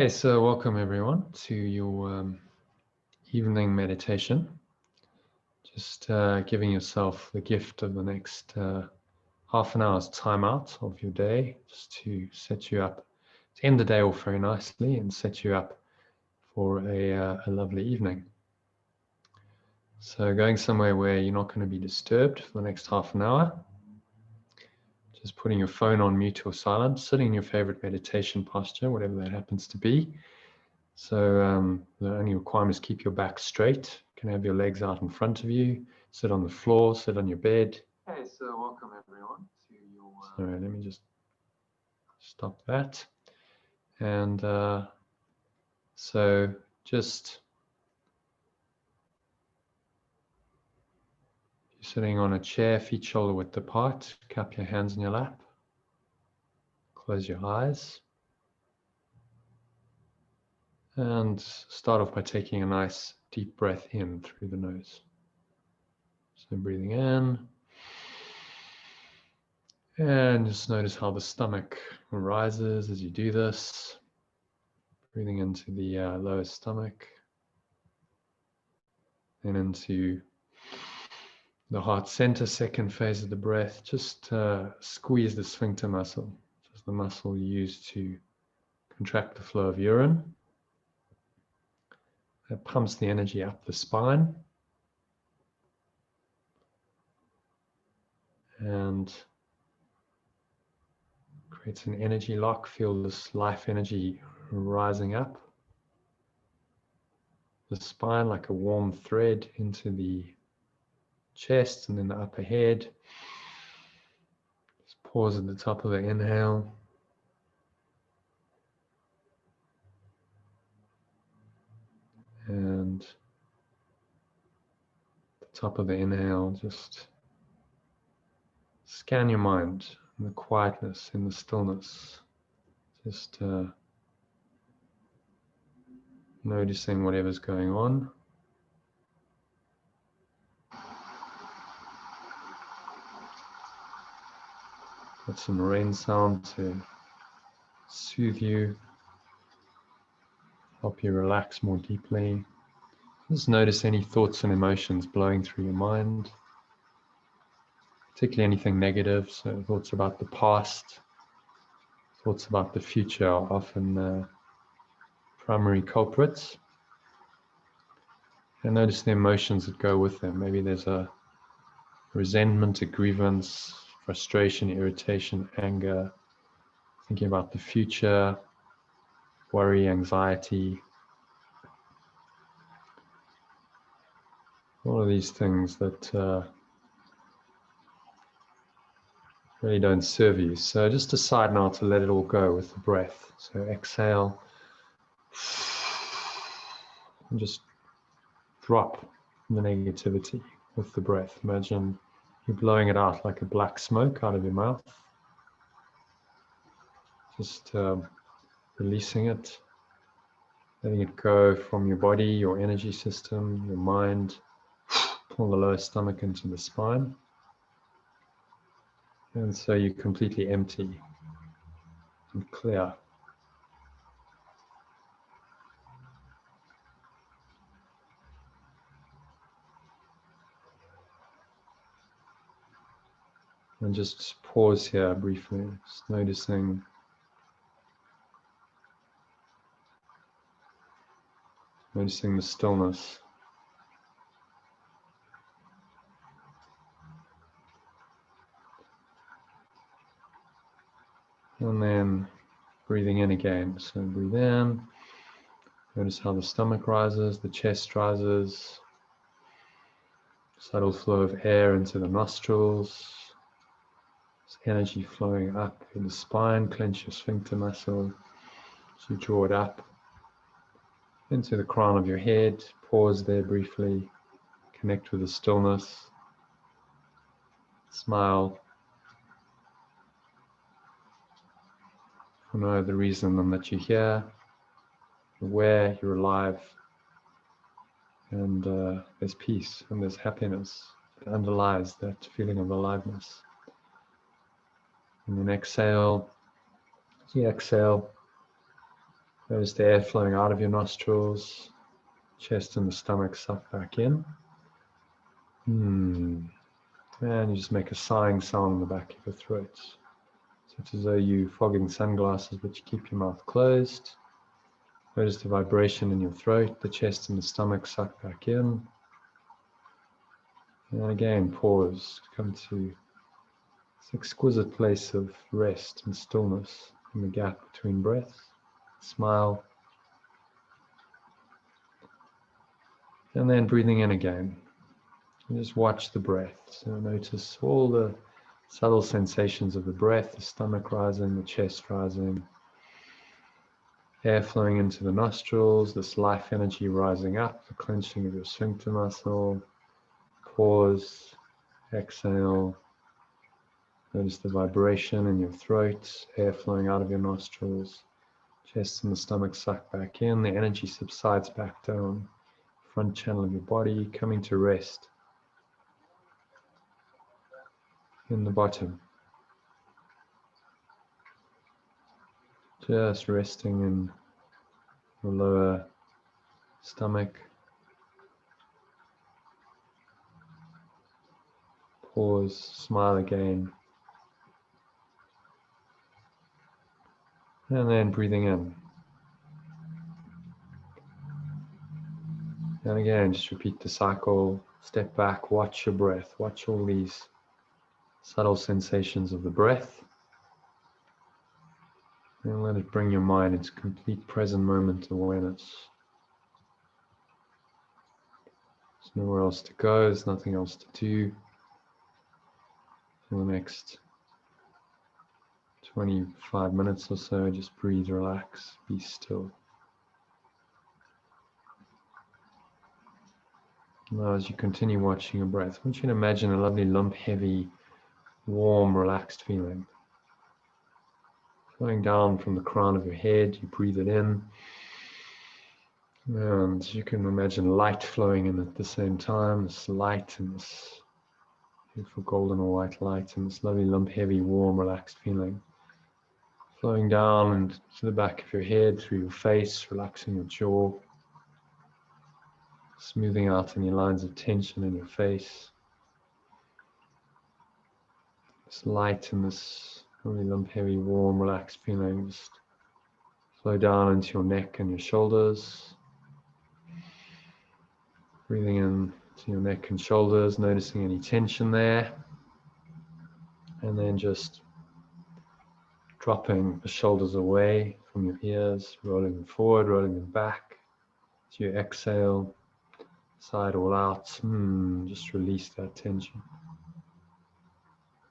Okay, so welcome everyone to your evening meditation. Just giving yourself the gift of the next half an hour's time out of your day, just to set you up, to end the day off very nicely and set you up for a lovely evening. So going somewhere where you're not going to be disturbed for the next half an hour. Just putting your phone on mute or silent, sitting in your favorite meditation posture, whatever that happens to be. So the only requirement is keep your back straight. You can have your legs out in front of you. Sit on the floor, sit on your bed. Okay, so welcome everyone to your... Sorry, let me just stop that. And so just... You're sitting on a chair, feet shoulder width apart. Cup your hands in your lap. Close your eyes. And start off by taking a nice deep breath in through the nose. So breathing in. And just notice how the stomach rises as you do this. Breathing into the lower stomach. Then into the heart center, second phase of the breath. Just squeeze the sphincter muscle. Just the muscle used to contract the flow of urine. That pumps the energy up the spine. And creates an energy lock. Feel this life energy rising up the spine like a warm thread into the chest and then the upper head. Just pause at the top of the inhale. And at the top of the inhale, just scan your mind in the quietness, in the stillness. Just noticing whatever's going on. Got some rain sound to soothe you, help you relax more deeply. Just notice any thoughts and emotions blowing through your mind, particularly anything negative. So thoughts about the past, thoughts about the future are often primary culprits. And notice the emotions that go with them. Maybe there's a resentment, a grievance, frustration, irritation, anger, thinking about the future, worry, anxiety. All of these things that really don't serve you. So just decide now to let it all go with the breath. So exhale and just drop the negativity with the breath. Imagine you're blowing it out like a black smoke out of your mouth. Just releasing it, letting it go from your body, your energy system, your mind. Pull the lower stomach into the spine. And so you're completely empty and clear. And just pause here briefly, just noticing the stillness. And then breathing in again. So breathe in. Notice how the stomach rises, the chest rises. Subtle flow of air into the nostrils. Energy flowing up in the spine. Clench your sphincter muscle. So you draw it up into the crown of your head. Pause there briefly. Connect with the stillness. Smile. For no other reason than that you're here, you're aware, you're alive, and there's peace and there's happiness that underlies that feeling of aliveness. And then exhale. As you exhale, Notice the air flowing out of your nostrils, chest and the stomach suck back in. And you just make a sighing sound in the back of your throat. So it's as though you're fogging sunglasses, but you keep your mouth closed. Notice the vibration in your throat, the chest and the stomach suck back in. And again, pause, come to this exquisite place of rest and stillness in the gap between breaths. Smile. And then breathing in again. And just watch the breath. So notice all the subtle sensations of the breath, the stomach rising, the chest rising. Air flowing into the nostrils, this life energy rising up, the clenching of your sphincter muscle. Pause, exhale. Notice the vibration in your throat, air flowing out of your nostrils. Chest and the stomach suck back in, the energy subsides back down. Front channel of your body coming to rest in the bottom. Just resting in the lower stomach. Pause, smile again. And then breathing in. And again, just repeat the cycle. Step back, watch your breath. Watch all these subtle sensations of the breath. And let it bring your mind into complete present moment awareness. There's nowhere else to go, there's nothing else to do. For the next 25 minutes or so, just breathe, relax, be still. Now as you continue watching your breath, I want you to imagine a lovely lump, heavy, warm, relaxed feeling. Flowing down from the crown of your head, you breathe it in. And you can imagine light flowing in at the same time, this light and this beautiful golden or white light and this lovely lump, heavy, warm, relaxed feeling. Flowing down and to the back of your head, through your face, relaxing your jaw. Smoothing out any lines of tension in your face. This light and this really lump, heavy, warm, relaxed feeling just flow down into your neck and your shoulders. Breathing in to your neck and shoulders, noticing any tension there. And then just dropping the shoulders away from your ears, rolling them forward, rolling them back. As you exhale, sigh it all out. Just release that tension.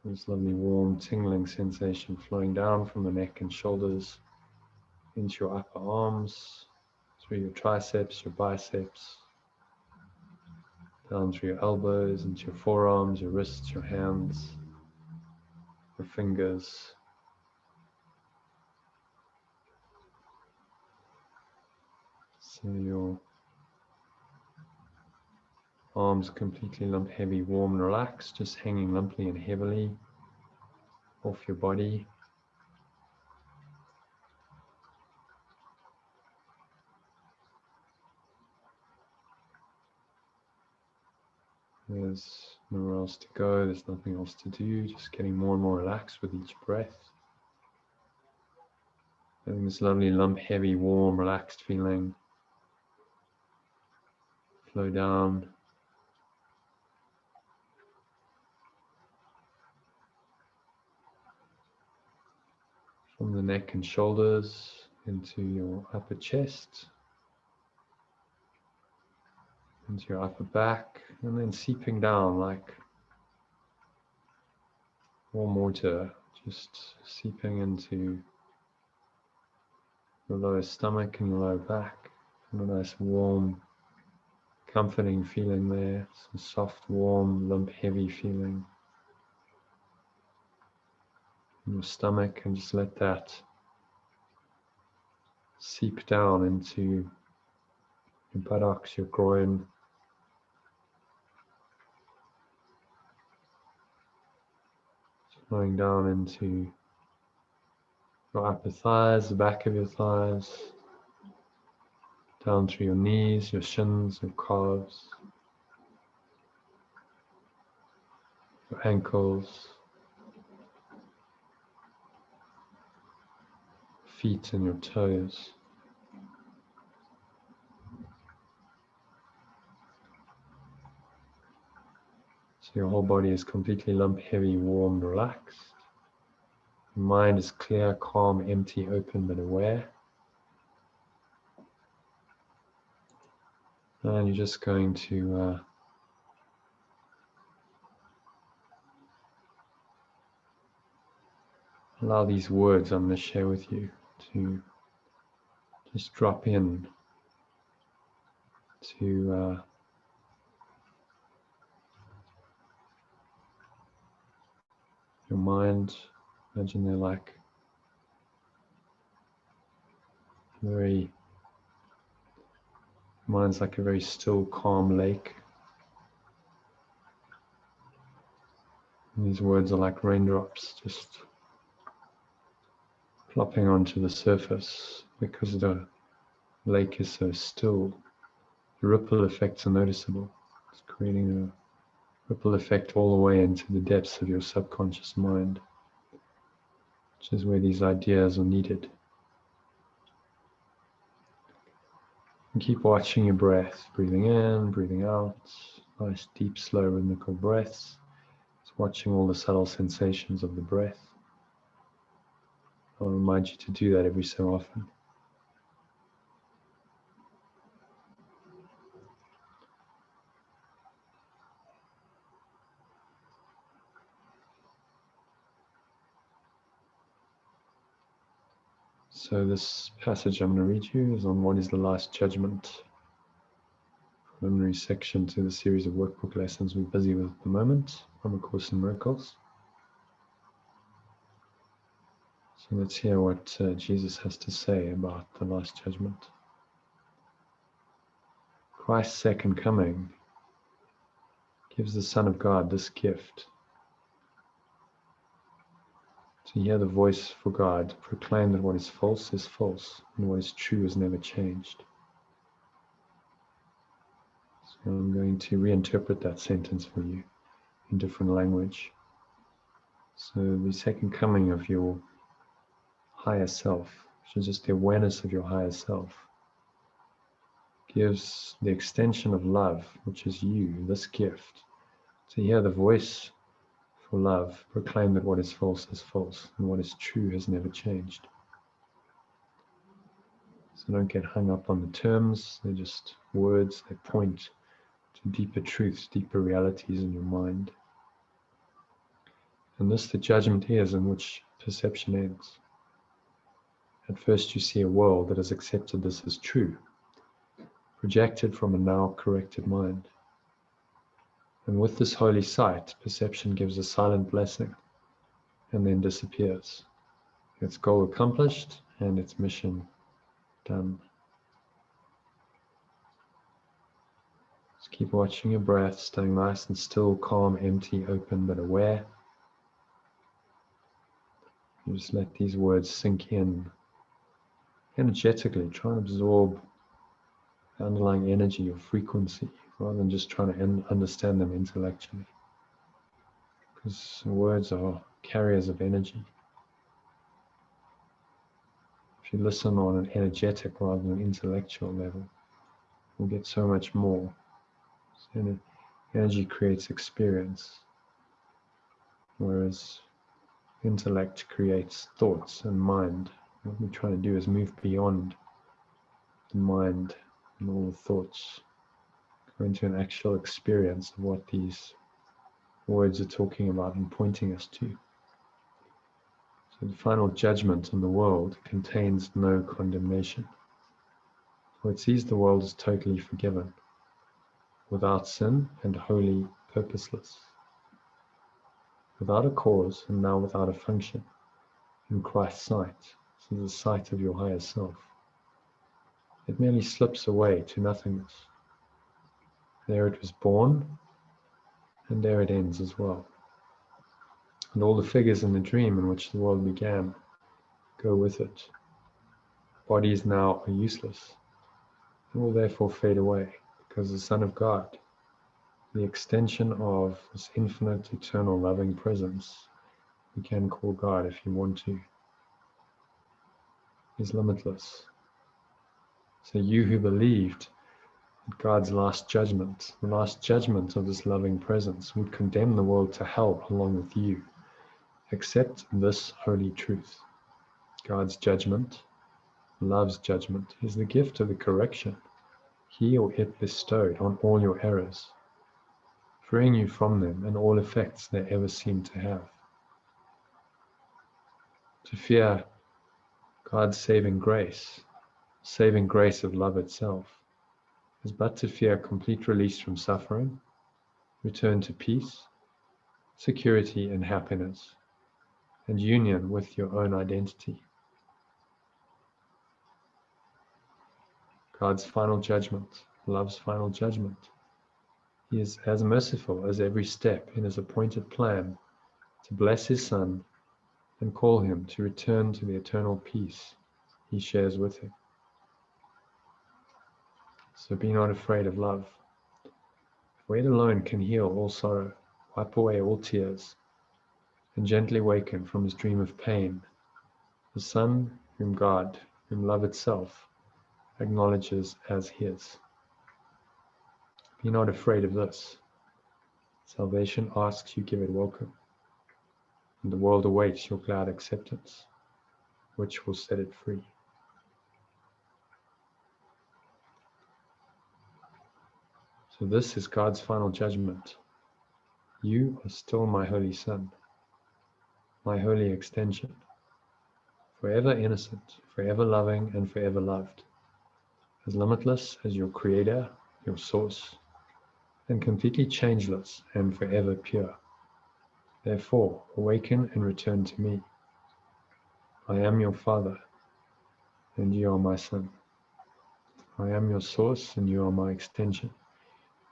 This lovely warm tingling sensation flowing down from the neck and shoulders into your upper arms, through your triceps, your biceps, down through your elbows, into your forearms, your wrists, your hands, your fingers. So your arms completely limp, heavy, warm and relaxed, just hanging limply and heavily off your body. There's nowhere else to go, there's nothing else to do, just getting more and more relaxed with each breath. Having this lovely lump, heavy, warm, relaxed feeling flow down from the neck and shoulders into your upper chest, into your upper back, and then seeping down like warm water, just seeping into your lower stomach and your lower back. And a nice warm, comforting feeling there, some soft, warm, lump, heavy feeling in your stomach, and just let that seep down into your buttocks, your groin, flowing down into your upper thighs, the back of your thighs, down through your knees, your shins, your calves, your ankles, feet and your toes. So your whole body is completely limp, heavy, warm, relaxed. Your mind is clear, calm, empty, open, but aware. And you're just going to allow these words I'm going to share with you to just drop in to your mind. Imagine they're like mind's like a very still, calm lake. And these words are like raindrops just plopping onto the surface because the lake is so still. The ripple effects are noticeable. It's creating a ripple effect all the way into the depths of your subconscious mind, which is where these ideas are needed. And keep watching your breath, breathing in, breathing out, nice deep, slow, rhythmical breaths. Just watching all the subtle sensations of the breath. I'll remind you to do that every so often. So this passage I'm going to read you is on what is the last judgment. Preliminary section to the series of workbook lessons we're busy with at the moment from A Course in Miracles. So let's hear what Jesus has to say about the last judgment. Christ's second coming gives the Son of God this gift: to hear the voice for God proclaim that what is false and what is true has never changed. So I'm going to reinterpret that sentence for you in different language. So the second coming of your higher self, which is just the awareness of your higher self, gives the extension of love, which is you, this gift, to hear the voice for love proclaim that what is false and what is true has never changed. So don't get hung up on the terms, they're just words, they point to deeper truths, deeper realities in your mind. And this the judgment is in which perception ends. At first you see a world that has accepted this as true, projected from a now corrected mind. And with this holy sight, perception gives a silent blessing and then disappears. Its goal accomplished and its mission done. Just keep watching your breath, staying nice and still, calm, empty, open, but aware. You just let these words sink in energetically. Try and absorb the underlying energy or frequency rather than just trying to understand them intellectually. Because words are carriers of energy. If you listen on an energetic rather than an intellectual level, you'll get so much more. So energy creates experience, whereas intellect creates thoughts and mind. What we're trying to do is move beyond the mind and all the thoughts, go into an actual experience of what these words are talking about and pointing us to. So the final judgment on the world contains no condemnation, for it sees the world as totally forgiven, without sin and wholly purposeless, without a cause and now without a function, in Christ's sight, so the sight of your higher self. It merely slips away to nothingness. There it was born, and there it ends as well. And all the figures in the dream in which the world began go with it. Bodies now are useless. and will therefore fade away, because the Son of God, the extension of this infinite, eternal, loving presence, you can call God if you want to, is limitless. So you who believed that God's last judgment, the last judgment of this loving presence, would condemn the world to hell along with you, accept this holy truth. God's judgment, love's judgment, is the gift of the correction he or it bestowed on all your errors, freeing you from them and all effects they ever seem to have. To fear God's saving grace of love itself, is but to fear complete release from suffering, return to peace, security and happiness, and union with your own identity. God's final judgment, love's final judgment. He is as merciful as every step in his appointed plan to bless his Son and call him to return to the eternal peace he shares with him. So be not afraid of love. For it alone can heal all sorrow, wipe away all tears, and gently waken from his dream of pain the Son whom God, whom love itself, acknowledges as his. Be not afraid of this. Salvation asks you give it welcome, and the world awaits your glad acceptance, which will set it free. So this is God's final judgment. You are still my holy Son, my holy extension, forever innocent, forever loving, and forever loved, as limitless as your Creator, your source, and completely changeless and forever pure. Therefore, awaken and return to me. I am your Father, and you are my Son. I am your source, and you are my extension.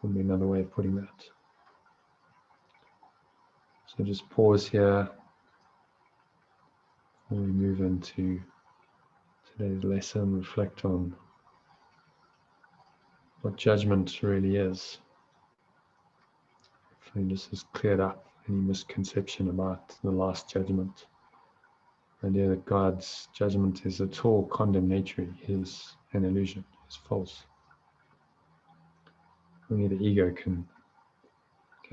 Would be another way of putting that. So just pause here when we move into today's lesson, reflect on what judgment really is. Hopefully this has cleared up any misconception about the last judgment. The idea that God's judgment is at all condemnatory is an illusion, is false. Only the ego can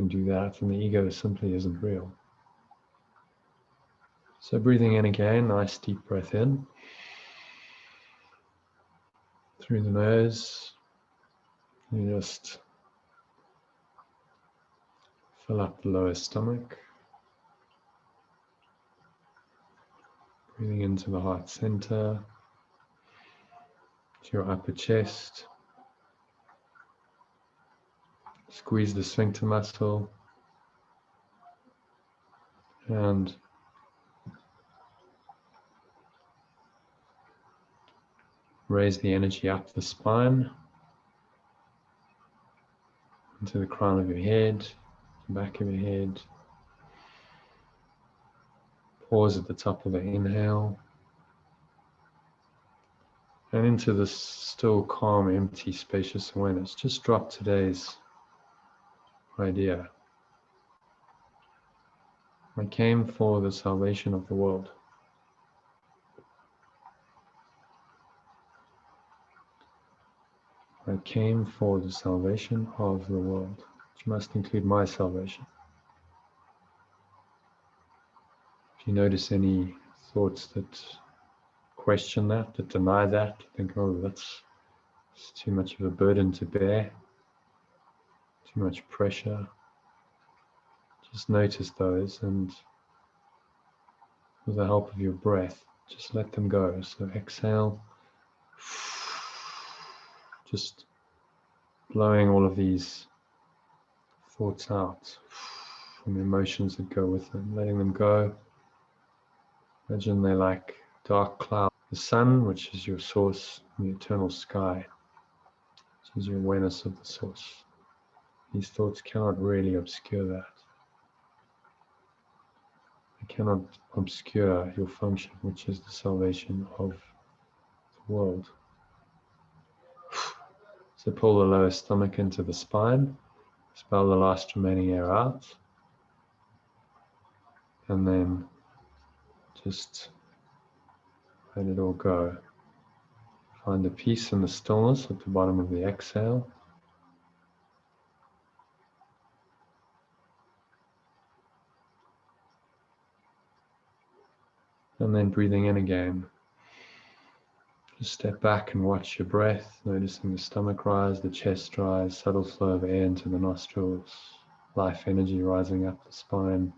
do that, and the ego simply isn't real. So breathing in again, nice deep breath in. Through the nose, you just fill up the lower stomach. Breathing into the heart center, to your upper chest. Squeeze the sphincter muscle and raise the energy up the spine, into the crown of your head, the back of your head. Pause at the top of the inhale. And into this still, calm, empty, spacious awareness, just drop today's idea. I came for the salvation of the world. I came for the salvation of the world, which must include my salvation. If you notice any thoughts that question that deny that, think, oh, that's too much of a burden to bear, too much pressure. Just notice those, and with the help of your breath, just let them go. So exhale, just blowing all of these thoughts out and the emotions that go with them, letting them go. Imagine they're like dark clouds. The sun, which is your source, and the eternal sky, which is your awareness of the source. These thoughts cannot really obscure that. They cannot obscure your function, which is the salvation of the world. So pull the lower stomach into the spine, expel the last remaining air out, and then just let it all go. Find the peace and the stillness at the bottom of the exhale. And then breathing in again. Just step back and watch your breath, noticing the stomach rise, the chest rise, subtle flow of air into the nostrils, life energy rising up the spine.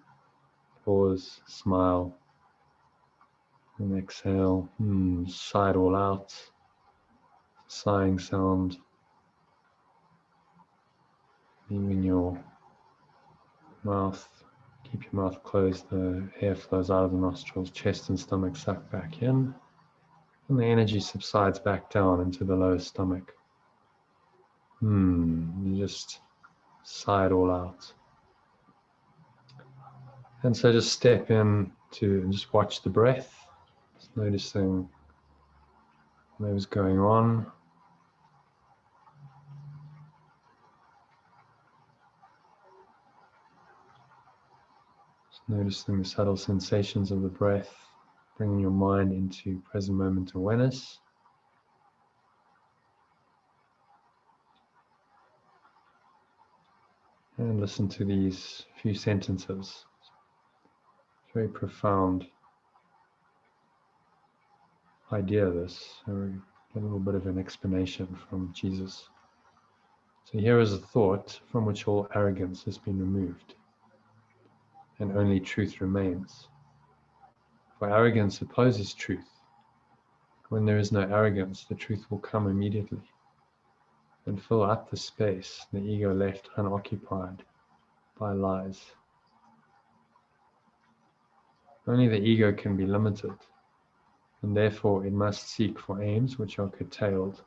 Pause, smile, and exhale. Sigh it all out. Sighing sound. Leaving your mouth. Keep your mouth closed. The air flows out of the nostrils, chest and stomach suck back in. And the energy subsides back down into the lower stomach. You just sigh it all out. And so just step in to just watch the breath, just noticing whatever's going on. Just noticing the subtle sensations of the breath, bringing your mind into present moment awareness. And listen to these few sentences. It's very profound idea, this. So we get a little bit of an explanation from Jesus. So here is a thought from which all arrogance has been removed, and only truth remains. For arrogance opposes truth. When there is no arrogance, the truth will come immediately and fill up the space the ego left unoccupied by lies. Only the ego can be limited, and therefore it must seek for aims which are curtailed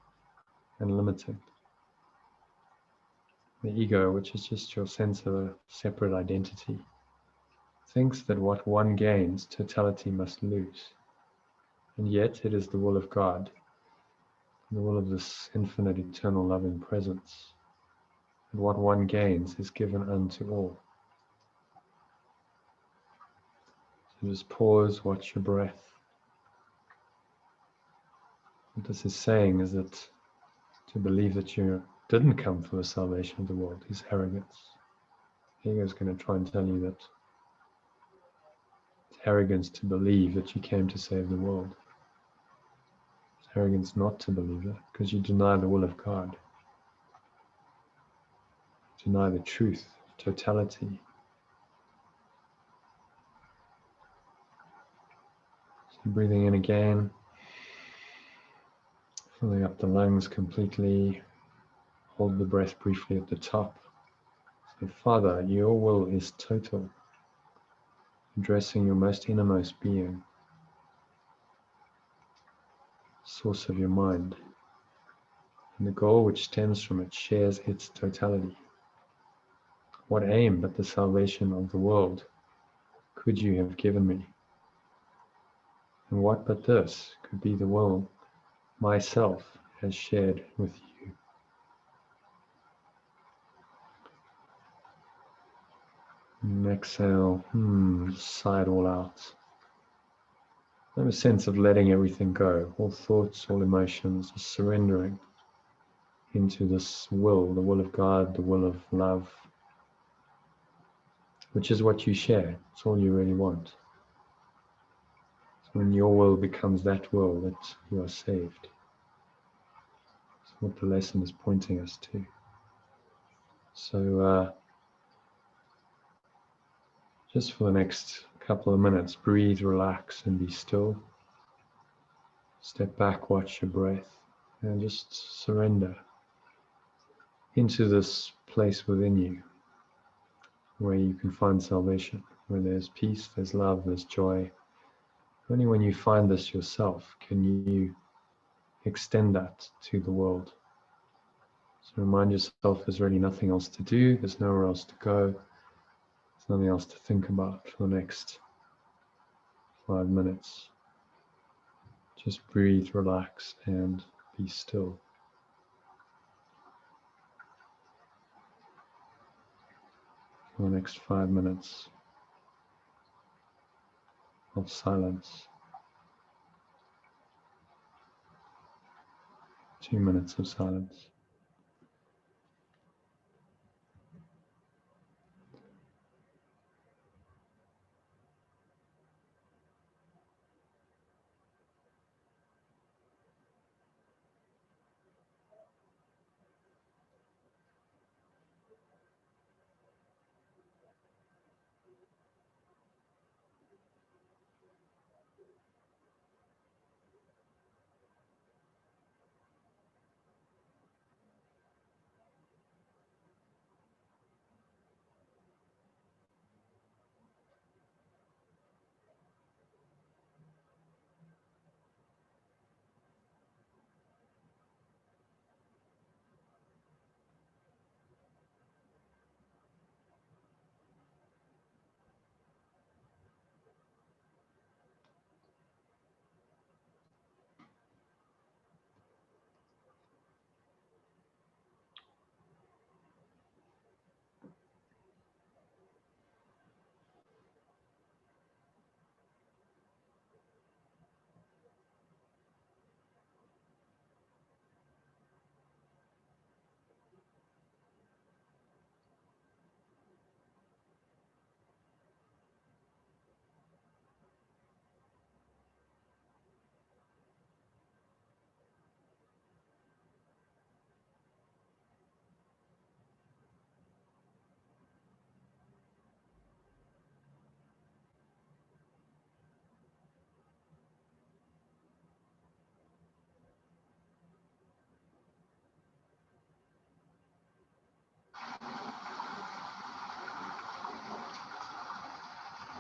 and limiting. The ego, which is just your sense of a separate identity, thinks that what one gains, totality must lose. And yet it is the will of God, the will of this infinite, eternal, loving presence. And what one gains is given unto all. So just pause, watch your breath. What this is saying is that to believe that you didn't come for the salvation of the world is arrogance. The ego is going to try and tell you that it's arrogance to believe that you came to save the world. It's arrogance not to believe that, because you deny the will of God. You deny the truth, totality. So breathing in again, filling up the lungs completely. Hold the breath briefly at the top. So, Father, your will is total, addressing your most innermost being, source of your mind, and the goal which stems from it shares its totality. What aim but the salvation of the world could you have given me? And what but this could be the will myself has shared with you? And exhale, sigh it all out. Have a sense of letting everything go, all thoughts, all emotions, just surrendering into this will, the will of God, the will of love, which is what you share. It's all you really want. So when your will becomes that will, that you are saved. That's what the lesson is pointing us to. So just for the next couple of minutes, breathe, relax, and be still. Step back, watch your breath, and just surrender into this place within you where you can find salvation, where there's peace, there's love, there's joy. Only when you find this yourself can you extend that to the world. So remind yourself there's really nothing else to do, there's nowhere else to go, there's nothing else to think about for the next 5 minutes. Just breathe, relax, and be still. for the next 5 minutes of silence. 2 minutes of silence.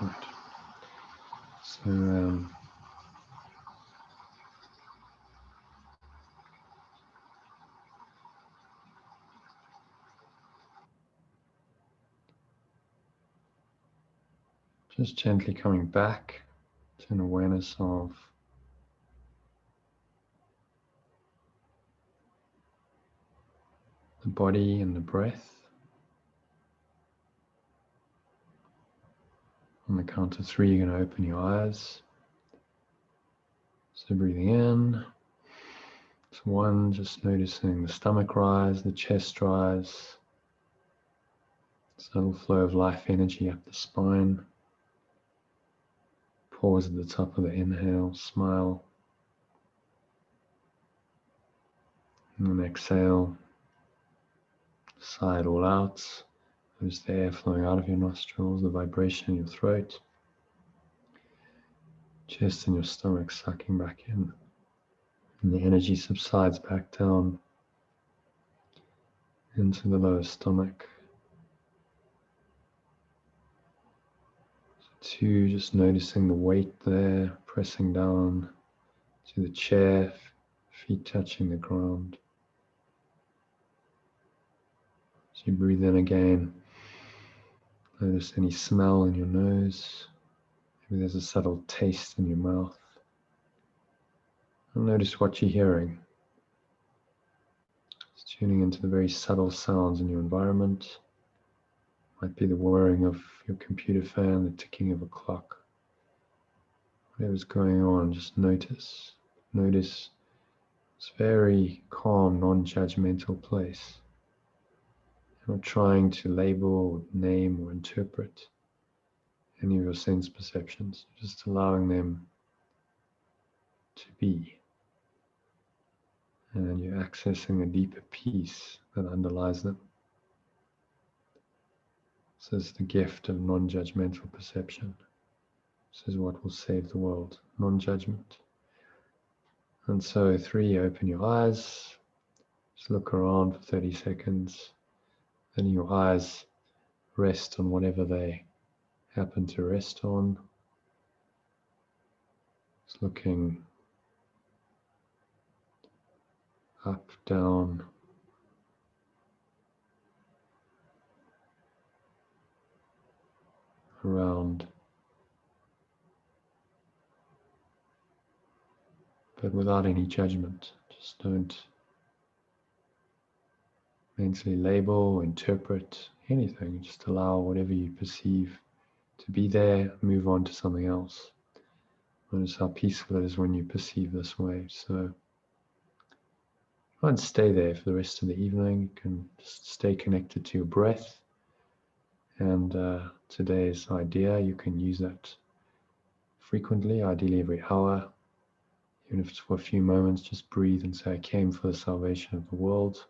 Right. So just gently coming back to an awareness of the body and the breath. On the count of 3, you're going to open your eyes. So breathing in. So 1, just noticing the stomach rise, the chest rise. Subtle flow of life energy up the spine. Pause at the top of the inhale, smile. And then exhale. Sigh it all out. Notice the air flowing out of your nostrils, the vibration in your throat. Chest and your stomach sucking back in. And the energy subsides back down into the lower stomach. 2, just noticing the weight there, pressing down to the chair, feet touching the ground. As you breathe in again, notice any smell in your nose. Maybe there's a subtle taste in your mouth. And notice what you're hearing. Just tuning into the very subtle sounds in your environment. Might be the whirring of your computer fan, the ticking of a clock. Whatever's going on, just notice. Notice this very calm, non-judgmental place. You're not trying to label, or name, or interpret any of your sense perceptions. Just allowing them to be. And you're accessing a deeper peace that underlies them. This is the gift of non-judgmental perception. This is what will save the world, non-judgment. And so 3, open your eyes, just look around for 30 seconds, letting your eyes rest on whatever they happen to rest on. Just looking up, down, around, but without any judgment. Just don't mentally label, interpret anything. Just allow whatever you perceive to be there, move on to something else. Notice how peaceful it is when you perceive this way. So try and stay there for the rest of the evening. You can just stay connected to your breath. And today's idea, you can use that frequently, ideally every hour. Even if it's for a few moments, just breathe and say, I came for the salvation of the world.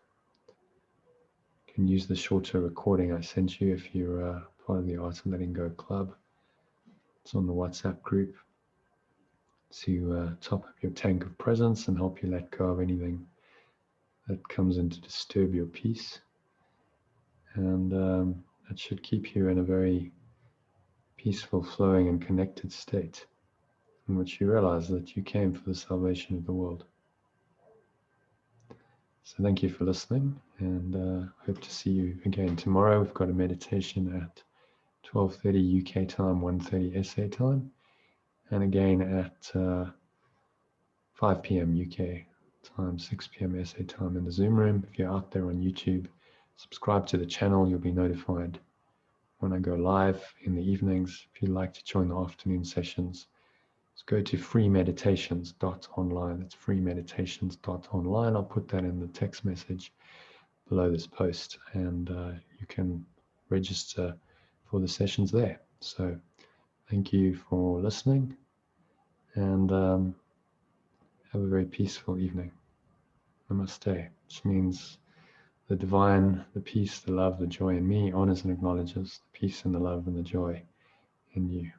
You can use the shorter recording I sent you if you're part of the Art of Letting Go Club. It's on the WhatsApp group to top up your tank of presence and help you let go of anything that comes in to disturb your peace. And that should keep you in a very peaceful, flowing, and connected state in which you realize that you came for the salvation of the world. So thank you for listening, and hope to see you again tomorrow. We've got a meditation at 12:30 UK time, 1:30 SA time, and again at 5 p.m. UK time, 6 p.m. SA time in the Zoom room. If you're out there on YouTube, subscribe to the channel. You'll be notified when I go live in the evenings. If you'd like to join the afternoon sessions, just go to freemeditations.online. That's freemeditations.online. I'll put that in the text message below this post, and you can register for the sessions there. So thank you for listening, and have a very peaceful evening. Namaste, which means the divine, the peace, the love, the joy in me honors and acknowledges the peace and the love and the joy in you.